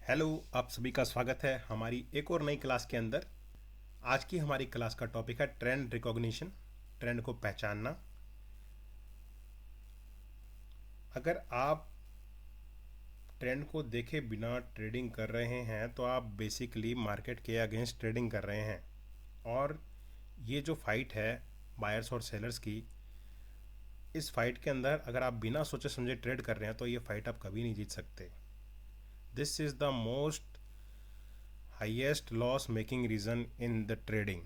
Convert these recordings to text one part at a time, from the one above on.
Hello, आप सभी का स्वागत है हमारी एक और नई क्लास के अंदर। आज की हमारी क्लास का टॉपिक है ट्रेंड रिकॉग्निशन, ट्रेंड को पहचानना। अगर आप ट्रेंड को देखे बिना ट्रेडिंग कर रहे हैं तो आप बेसिकली मार्केट के अगेंस्ट ट्रेडिंग कर रहे हैं। और ये जो फाइट है बायर्स और सेलर्स की, इस फाइट के अंदर अगर आप बिना सोचे समझे ट्रेड कर रहे हैं तो ये फाइट आप कभी नहीं जीत सकते। This is the most highest loss making reason in the trading.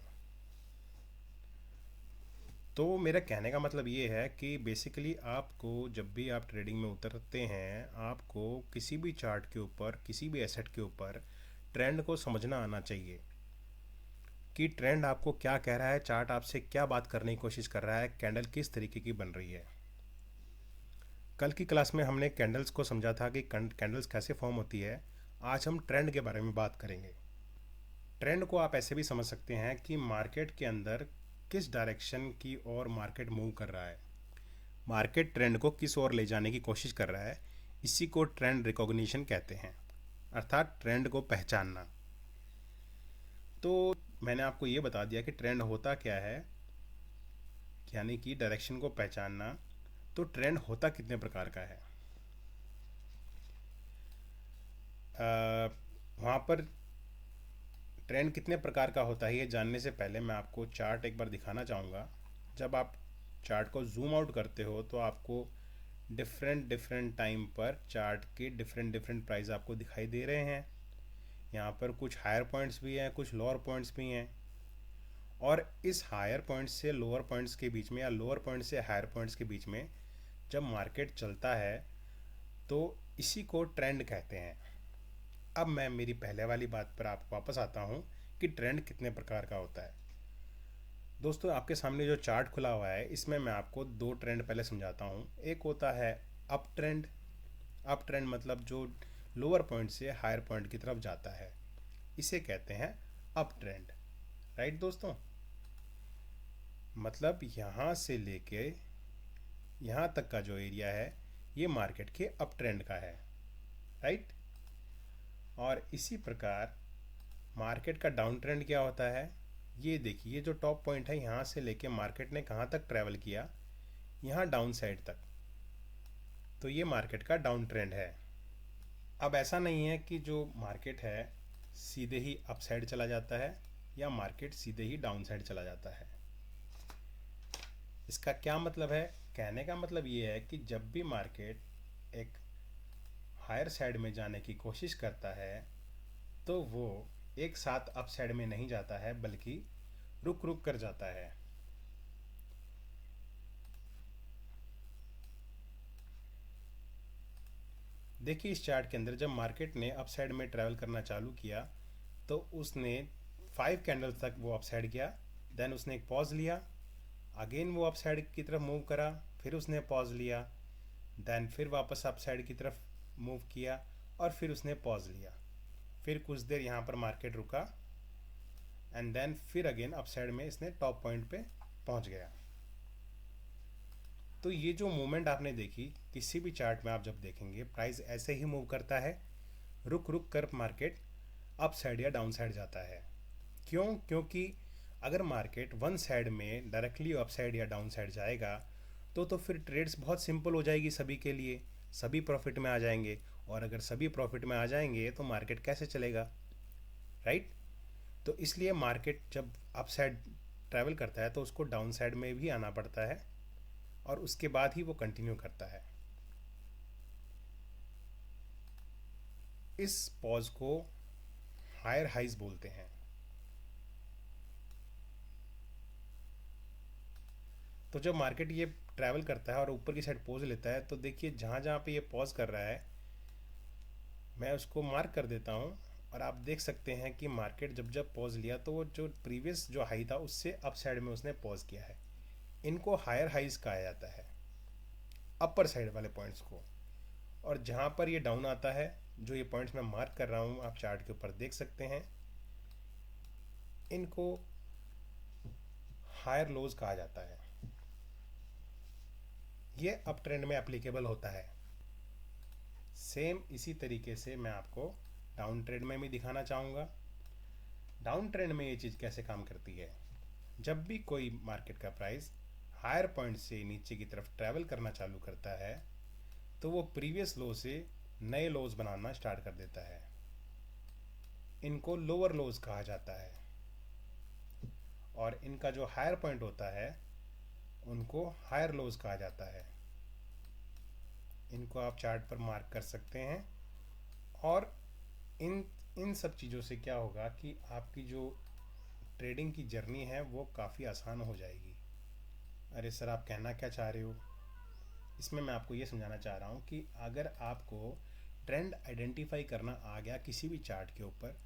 तो मेरा कहने का मतलब ये है कि बेसिकली आपको जब भी आप ट्रेडिंग में उतरते हैं, आपको किसी भी चार्ट के ऊपर, किसी भी एसेट के ऊपर ट्रेंड को समझना आना चाहिए कि ट्रेंड आपको क्या कह रहा है, चार्ट आपसे क्या बात करने की कोशिश कर रहा है, कैंडल किस तरीके की बन रही है। कल की क्लास में हमने कैंडल्स को समझा था कि कैंडल्स कैसे फॉर्म होती है। आज हम ट्रेंड के बारे में बात करेंगे। ट्रेंड को आप ऐसे भी समझ सकते हैं कि मार्केट के अंदर किस डायरेक्शन की ओर मार्केट मूव कर रहा है, मार्केट ट्रेंड को किस ओर ले जाने की कोशिश कर रहा है। इसी को ट्रेंड रिकॉग्निशन कहते हैं, अर्थात ट्रेंड को पहचानना। तो मैंने आपको ये बता दिया कि ट्रेंड होता क्या है, यानी कि डायरेक्शन को पहचानना। तो ट्रेंड होता कितने प्रकार का है, वहाँ पर ट्रेंड कितने प्रकार का होता है ये जानने से पहले मैं आपको चार्ट एक बार दिखाना चाहूँगा। जब आप चार्ट को जूम आउट करते हो तो आपको डिफरेंट डिफरेंट टाइम पर चार्ट के डिफरेंट डिफरेंट प्राइस आपको दिखाई दे रहे हैं। यहाँ पर कुछ हायर पॉइंट्स भी हैं, कुछ लोअर पॉइंट्स भी हैं। और इस हायर पॉइंट्स से लोअर पॉइंट्स के बीच में या लोअर पॉइंट से हायर पॉइंट्स के बीच में जब मार्केट चलता है तो इसी को ट्रेंड कहते हैं। अब मैं मेरी पहले वाली बात पर आप वापस आता हूँ कि ट्रेंड कितने प्रकार का होता है। दोस्तों, आपके सामने जो चार्ट खुला हुआ है इसमें मैं आपको दो ट्रेंड पहले समझाता हूँ। एक होता है अप ट्रेंड। अप ट्रेंड मतलब जो लोअर पॉइंट से हायर पॉइंट की तरफ जाता है, इसे कहते हैं अप ट्रेंड। राइट दोस्तों, मतलब यहाँ से लेके यहाँ तक का जो एरिया है ये मार्केट के अप ट्रेंड का है। राइट। और इसी प्रकार मार्केट का डाउन ट्रेंड क्या होता है, ये देखिए, ये जो टॉप पॉइंट है यहाँ से लेके मार्केट ने कहाँ तक ट्रैवल किया, यहाँ डाउन साइड तक, तो ये मार्केट का डाउन ट्रेंड है। अब ऐसा नहीं है कि जो मार्केट है सीधे ही अप साइड चला जाता है या मार्केट सीधे ही डाउन साइड चला जाता है। इसका क्या मतलब है, कहने का मतलब ये है कि जब भी मार्केट एक हायर साइड में जाने की कोशिश करता है तो वो एक साथ अप साइड में नहीं जाता है, बल्कि रुक रुक कर जाता है। देखिए, इस चार्ट के अंदर जब मार्केट ने अप साइड में ट्रैवल करना चालू किया तो उसने 5 कैंडल तक वो अप साइड गया। देन उसने एक पॉज लिया, अगेन वो अप साइड की तरफ मूव करा, फिर उसने पॉज लिया, देन फिर वापस अप साइड की तरफ मूव किया और फिर उसने पॉज लिया। फिर कुछ देर यहाँ पर मार्केट रुका एंड देन फिर अगेन अप साइड में इसने टॉप पॉइंट पे पहुँच गया। तो ये जो मूवमेंट आपने देखी, किसी भी चार्ट में आप जब देखेंगे प्राइस ऐसे ही मूव करता है, रुक रुक कर मार्केट अप साइड या डाउन साइड जाता है। क्यों? क्योंकि अगर मार्केट वन साइड में डायरेक्टली अप साइड या डाउन साइड जाएगा तो फिर ट्रेड्स बहुत सिंपल हो जाएगी सभी के लिए, सभी प्रॉफिट में आ जाएंगे। और अगर सभी प्रॉफिट में आ जाएंगे तो मार्केट कैसे चलेगा, राइट। तो इसलिए मार्केट जब अप साइड ट्रैवल करता है तो उसको डाउन साइड में भी आना पड़ता है और उसके बाद ही वो कंटिन्यू करता है। इस पॉज को हायर हाइज बोलते हैं। तो जब मार्केट ये ट्रैवल करता है और ऊपर की साइड पॉज लेता है तो देखिए, जहाँ जहाँ पे ये पॉज कर रहा है मैं उसको मार्क कर देता हूँ। और आप देख सकते हैं कि मार्केट जब जब पॉज लिया तो वो जो प्रीवियस जो हाई था उससे अप साइड में उसने पॉज किया है। इनको हायर हाइज कहा जाता है, अपर साइड वाले पॉइंट्स को। और जहाँ पर ये डाउन आता है, जो ये पॉइंट्स मैं मार्क कर रहा हूँ आप चार्ट के ऊपर देख सकते हैं, इनको हायर लोज कहा जाता है। ये अप ट्रेंड में एप्लीकेबल होता है। सेम इसी तरीके से मैं आपको डाउन ट्रेंड में भी दिखाना चाहूँगा। डाउन ट्रेंड में ये चीज़ कैसे काम करती है, जब भी कोई मार्केट का प्राइस हायर पॉइंट से नीचे की तरफ ट्रैवल करना चालू करता है तो वो प्रीवियस लो से नए लोज बनाना स्टार्ट कर देता है। इनको लोअर लोज कहा जाता है, और इनका जो हायर पॉइंट होता है उनको हायर लोज कहा जाता है। इनको आप चार्ट पर मार्क कर सकते हैं। और इन इन सब चीज़ों से क्या होगा कि आपकी जो ट्रेडिंग की जर्नी है वो काफ़ी आसान हो जाएगी। अरे सर, आप कहना क्या चाह रहे हो? इसमें मैं आपको ये समझाना चाह रहा हूँ कि अगर आपको ट्रेंड आइडेंटिफाई करना आ गया किसी भी चार्ट के ऊपर,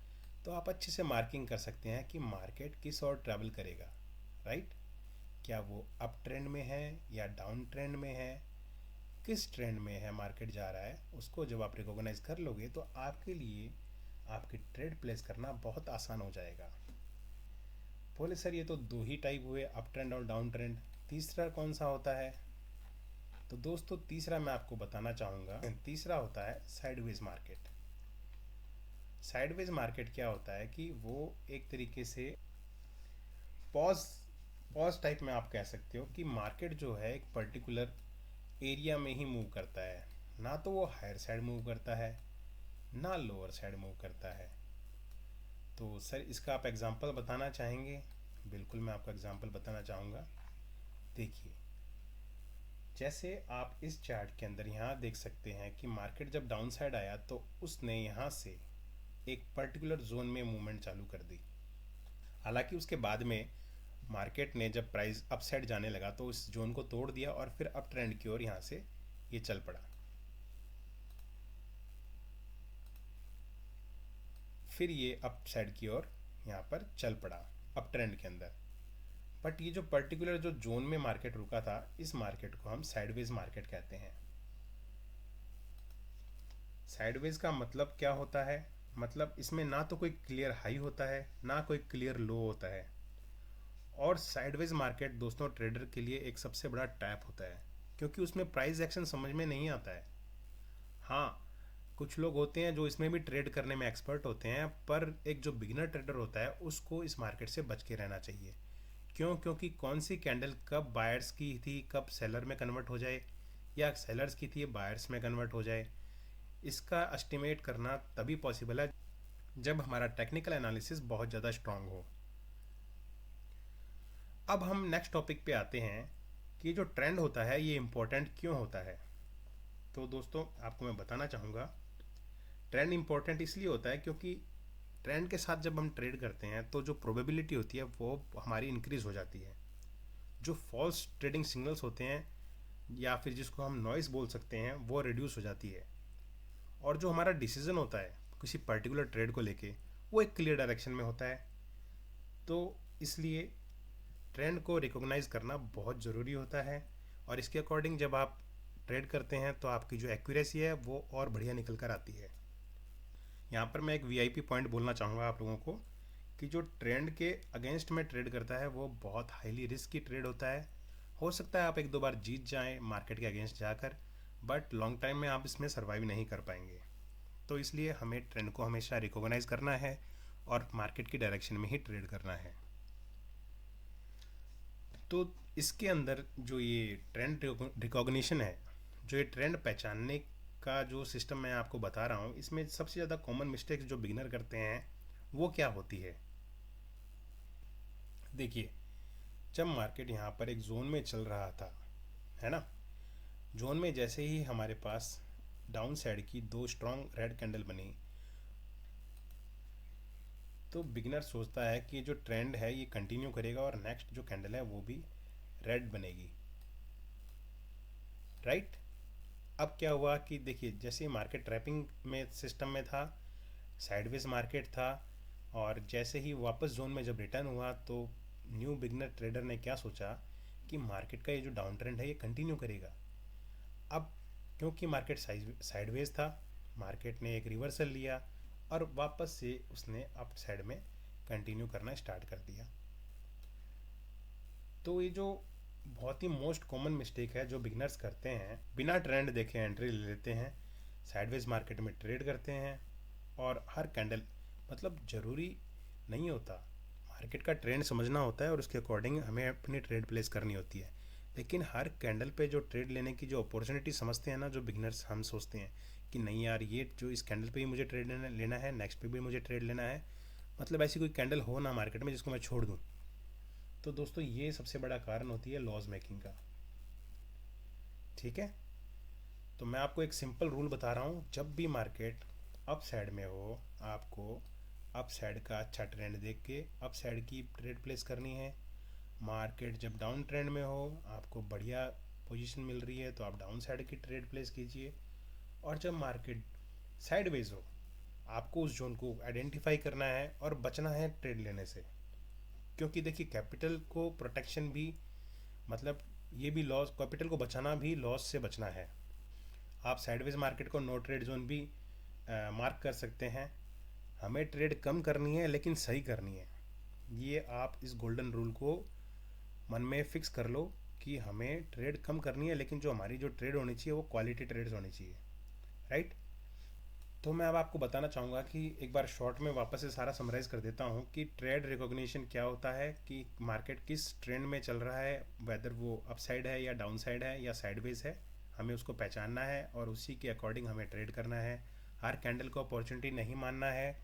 तो आप अच्छे से मार्किंग कर सकते हैं कि मार्केट किस ओर ट्रैवल करेगा। राइट? क्या वो अप ट्रेंड में है या डाउन ट्रेंड में है, किस ट्रेंड में है मार्केट जा रहा है, उसको जब आप रिकॉग्नाइज कर लोगे तो आपके लिए आपकी ट्रेड प्लेस करना बहुत आसान हो जाएगा। बोले सर, ये तो दो ही टाइप हुए, अप ट्रेंड और डाउन ट्रेंड, तीसरा कौन सा होता है? तो दोस्तों, तीसरा मैं आपको बताना चाहूँगा, तीसरा होता है साइडवेज मार्केट। साइडवेज मार्केट क्या होता है कि वो एक तरीके से पॉज पॉज टाइप में आप कह सकते हो कि मार्केट जो है एक पर्टिकुलर एरिया में ही मूव करता है, ना तो वो हायर साइड मूव करता है ना लोअर साइड मूव करता है। तो सर, इसका आप एग्जांपल बताना चाहेंगे? बिल्कुल, मैं आपको एग्जांपल बताना चाहूँगा। देखिए, जैसे आप इस चार्ट के अंदर यहाँ देख सकते हैं कि मार्केट जब डाउन साइड आया तो उसने यहाँ से एक पर्टिकुलर जोन में मूवमेंट चालू कर दी। हालांकि उसके बाद में मार्केट ने जब प्राइस अप साइड जाने लगा तो उस जोन को तोड़ दिया और फिर अप ट्रेंड की ओर यहाँ से ये चल पड़ा। फिर ये अप साइड की ओर यहाँ पर चल पड़ा अप ट्रेंड के अंदर। बट ये जो पर्टिकुलर जो जोन में मार्केट रुका था, इस मार्केट को हम साइडवेज मार्केट कहते हैं। साइडवेज का मतलब क्या होता है? मतलब इसमें ना तो कोई क्लियर हाई होता है ना कोई क्लियर लो होता है। और साइडवेज मार्केट दोस्तों ट्रेडर के लिए एक सबसे बड़ा ट्रैप होता है, क्योंकि उसमें प्राइस एक्शन समझ में नहीं आता है। हाँ, कुछ लोग होते हैं जो इसमें भी ट्रेड करने में एक्सपर्ट होते हैं, पर एक जो बिगिनर ट्रेडर होता है उसको इस मार्केट से बच के रहना चाहिए। क्यों? क्योंकि कौन सी कैंडल कब बायर्स की थी कब सेलर में कन्वर्ट हो जाए, या सेलर्स की थी बायर्स में कन्वर्ट हो जाए, इसका एस्टिमेट करना तभी पॉसिबल है जब हमारा टेक्निकल एनालिसिस बहुत ज़्यादा स्ट्रांग हो। अब हम नेक्स्ट टॉपिक पे आते हैं कि जो ट्रेंड होता है ये इम्पोर्टेंट क्यों होता है। तो दोस्तों, आपको मैं बताना चाहूँगा, ट्रेंड इम्पोर्टेंट इसलिए होता है क्योंकि ट्रेंड के साथ जब हम ट्रेड करते हैं तो जो प्रोबेबिलिटी होती है वो हमारी इंक्रीज़ हो जाती है। जो फॉल्स ट्रेडिंग सिग्नल्स होते हैं या फिर जिसको हम नॉइस बोल सकते हैं वो रिड्यूस हो जाती है। और जो हमारा डिसीजन होता है किसी पर्टिकुलर ट्रेड को लेके, वो एक क्लियर डायरेक्शन में होता है। तो इसलिए ट्रेंड को रिकॉग्नाइज करना बहुत ज़रूरी होता है, और इसके अकॉर्डिंग जब आप ट्रेड करते हैं तो आपकी जो एक्यूरेसी है वो और बढ़िया निकल कर आती है। यहाँ पर मैं एक वीआईपी पॉइंट बोलना चाहूँगा आप लोगों को कि जो ट्रेंड के अगेंस्ट में ट्रेड करता है वो बहुत हाईली रिस्की ट्रेड होता है। हो सकता है आप एक दो बार जीत जाएं मार्केट के अगेंस्ट जाकर, बट लॉन्ग टाइम में आप इसमें सर्वाइव नहीं कर पाएंगे। तो इसलिए हमें ट्रेंड को हमेशा रिकॉग्नाइज करना है और मार्केट की डायरेक्शन में ही ट्रेड करना है। तो इसके अंदर जो ये ट्रेंड रिकॉग्निशन है, जो ये ट्रेंड पहचानने का जो सिस्टम मैं आपको बता रहा हूँ, इसमें सबसे ज़्यादा कॉमन मिस्टेक्स जो बिगिनर करते हैं वो क्या होती है। देखिए, जब मार्केट यहाँ पर एक जोन में चल रहा था, है ना, जोन में जैसे ही हमारे पास डाउन साइड की दो स्ट्रॉन्ग रेड कैंडल बनी, तो बिगिनर सोचता है कि जो ट्रेंड है ये कंटिन्यू करेगा और नेक्स्ट जो कैंडल है वो भी रेड बनेगी। राइट? अब क्या हुआ कि देखिए, जैसे मार्केट ट्रैपिंग में सिस्टम में था, साइडवेज मार्केट था, और जैसे ही वापस जोन में जब रिटर्न हुआ तो न्यू बिगनर ट्रेडर ने क्या सोचा कि मार्केट का ये जो डाउन ट्रेंड है ये कंटिन्यू करेगा। अब क्योंकि मार्केट साइडवेज था, मार्केट ने एक रिवर्सल लिया और वापस से उसने अप साइड में कंटिन्यू करना स्टार्ट कर दिया। तो ये जो बहुत ही मोस्ट कॉमन मिस्टेक है जो बिगनर्स करते हैं, बिना ट्रेंड देखे एंट्री ले लेते हैं, साइडवेज मार्केट में ट्रेड करते हैं और हर कैंडल मतलब ज़रूरी नहीं होता, मार्केट का ट्रेंड समझना होता है और उसके अकॉर्डिंग हमें अपनी ट्रेड प्लेस करनी होती है। लेकिन हर कैंडल पे जो ट्रेड लेने की जो अपॉर्चुनिटी समझते हैं ना, जो बिगनर्स, हम सोचते हैं कि नहीं यार ये जो इस कैंडल पे ही मुझे ट्रेड लेना है, नेक्स्ट पे भी मुझे ट्रेड लेना है, मतलब ऐसी कोई कैंडल हो ना मार्केट में जिसको मैं छोड़ दूँ। तो दोस्तों ये सबसे बड़ा कारण होती है लॉस मेकिंग का। ठीक है, तो मैं आपको एक सिंपल रूल बता रहा हूँ, जब भी मार्केट अप साइड में हो, आपको अप साइड का अच्छा ट्रेंड देख के अप साइड की ट्रेड प्लेस करनी है। मार्केट जब डाउन ट्रेंड में हो, आपको बढ़िया पोजीशन मिल रही है, तो आप डाउन साइड की ट्रेड प्लेस कीजिए। और जब मार्केट साइडवेज हो, आपको उस जोन को आइडेंटिफाई करना है और बचना है ट्रेड लेने से। क्योंकि देखिए कैपिटल को प्रोटेक्शन भी, मतलब ये भी लॉस, कैपिटल को बचाना भी लॉस से बचना है। आप साइडवेज मार्केट को नो ट्रेड जोन भी मार्क कर सकते हैं। हमें ट्रेड कम करनी है लेकिन सही करनी है। ये आप इस गोल्डन रूल को मन में फिक्स कर लो कि हमें ट्रेड कम करनी है, लेकिन जो हमारी जो ट्रेड होनी चाहिए वो क्वालिटी ट्रेड्स होनी चाहिए। राइट। तो मैं अब आपको बताना चाहूँगा कि एक बार शॉर्ट में वापस से सारा समराइज़ कर देता हूँ कि ट्रेड रिकॉग्निशन क्या होता है, कि मार्केट किस ट्रेंड में चल रहा है, वेदर वो अप साइड है या डाउन साइड है या साइडवेज है, हमें उसको पहचानना है और उसी के अकॉर्डिंग हमें ट्रेड करना है। हर कैंडल को अपॉर्चुनिटी नहीं मानना है,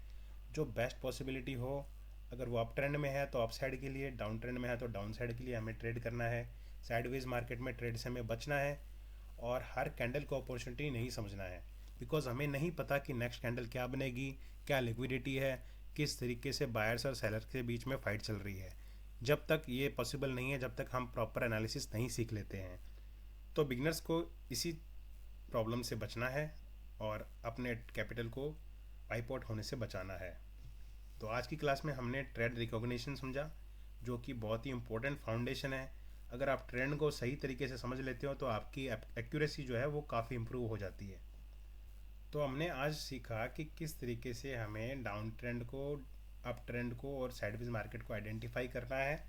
जो बेस्ट पॉसिबिलिटी हो। अगर वो अप ट्रेंड में है तो अप साइड के लिए, डाउन ट्रेंड में है तो डाउन साइड के लिए हमें ट्रेड करना है। साइडवेज मार्केट में ट्रेड से हमें बचना है और हर कैंडल को अपॉर्चुनिटी नहीं समझना है, बिकॉज हमें नहीं पता कि नेक्स्ट कैंडल क्या बनेगी, क्या लिक्विडिटी है, किस तरीके से बायर्स और सेलर्स के बीच में फाइट चल रही है। जब तक ये पॉसिबल नहीं है, जब तक हम प्रॉपर एनालिसिस नहीं सीख लेते हैं। तो बिगनर्स को इसी प्रॉब्लम से बचना है और अपने कैपिटल को वाइप आउट होने से बचाना है। तो आज की क्लास में हमने ट्रेड रिकॉग्निशन समझा, जो कि बहुत ही इंपॉर्टेंट फाउंडेशन है। अगर आप ट्रेंड को सही तरीके से समझ लेते हो तो आपकी एक्यूरेसी जो है वो काफ़ी इंप्रूव हो जाती है। तो हमने आज सीखा कि किस तरीके से हमें डाउन ट्रेंड को, अप ट्रेंड को और साइडवेज मार्केट को आइडेंटिफाई करना है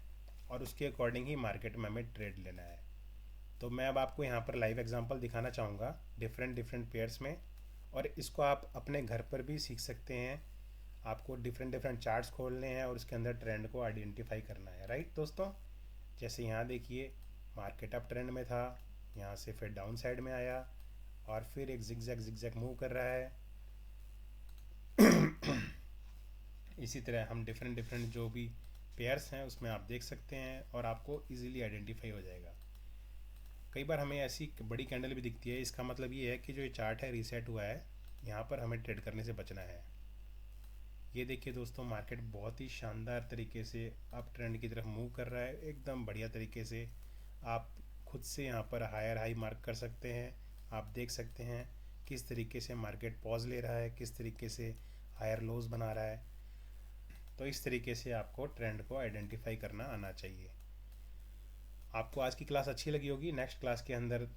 और उसके अकॉर्डिंग ही मार्केट में हमें ट्रेड लेना है। तो मैं अब आपको यहाँ पर लाइव एग्जांपल दिखाना चाहूँगा डिफरेंट डिफरेंट पेयर्स में, और इसको आप अपने घर पर भी सीख सकते हैं। आपको डिफरेंट डिफरेंट चार्ट्स खोलने हैं और उसके अंदर ट्रेंड को आइडेंटिफाई करना है। राइट दोस्तों, जैसे यहाँ देखिए मार्केट अप ट्रेंड में था, यहाँ से फिर डाउन साइड में आया और फिर एक जिगजैग जिगजैग मूव कर रहा है। इसी तरह हम डिफरेंट डिफरेंट जो भी पेयर्स हैं उसमें आप देख सकते हैं और आपको इजीली आइडेंटिफाई हो जाएगा। कई बार हमें ऐसी बड़ी कैंडल भी दिखती है, इसका मतलब ये है कि जो ये चार्ट है रीसेट हुआ है, यहाँ पर हमें ट्रेड करने से बचना है। ये देखिए दोस्तों, मार्केट बहुत ही शानदार तरीके से अप ट्रेंड की तरफ मूव कर रहा है, एकदम बढ़िया तरीके से। आप खुद से यहाँ पर हायर हाई मार्क कर सकते हैं। आप देख सकते हैं किस तरीके से मार्केट पॉज ले रहा है, किस तरीके से हायर लोज बना रहा है। तो इस तरीके से आपको ट्रेंड को आइडेंटिफाई करना आना चाहिए। आपको आज की क्लास अच्छी लगी होगी। नेक्स्ट क्लास के अंदर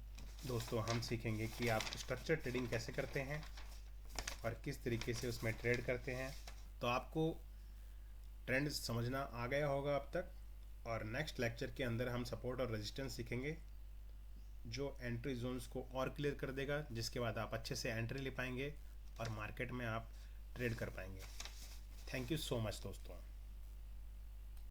दोस्तों हम सीखेंगे कि आप स्ट्रक्चर ट्रेडिंग कैसे करते हैं और किस तरीके से उसमें ट्रेड करते हैं। तो आपको ट्रेंड समझना आ गया होगा अब तक। और नेक्स्ट लेक्चर के अंदर हम सपोर्ट और रेजिस्टेंस सीखेंगे, जो एंट्री जोन्स को और क्लियर कर देगा, जिसके बाद आप अच्छे से एंट्री ले पाएंगे और मार्केट में आप ट्रेड कर पाएंगे। थैंक यू सो मच दोस्तों।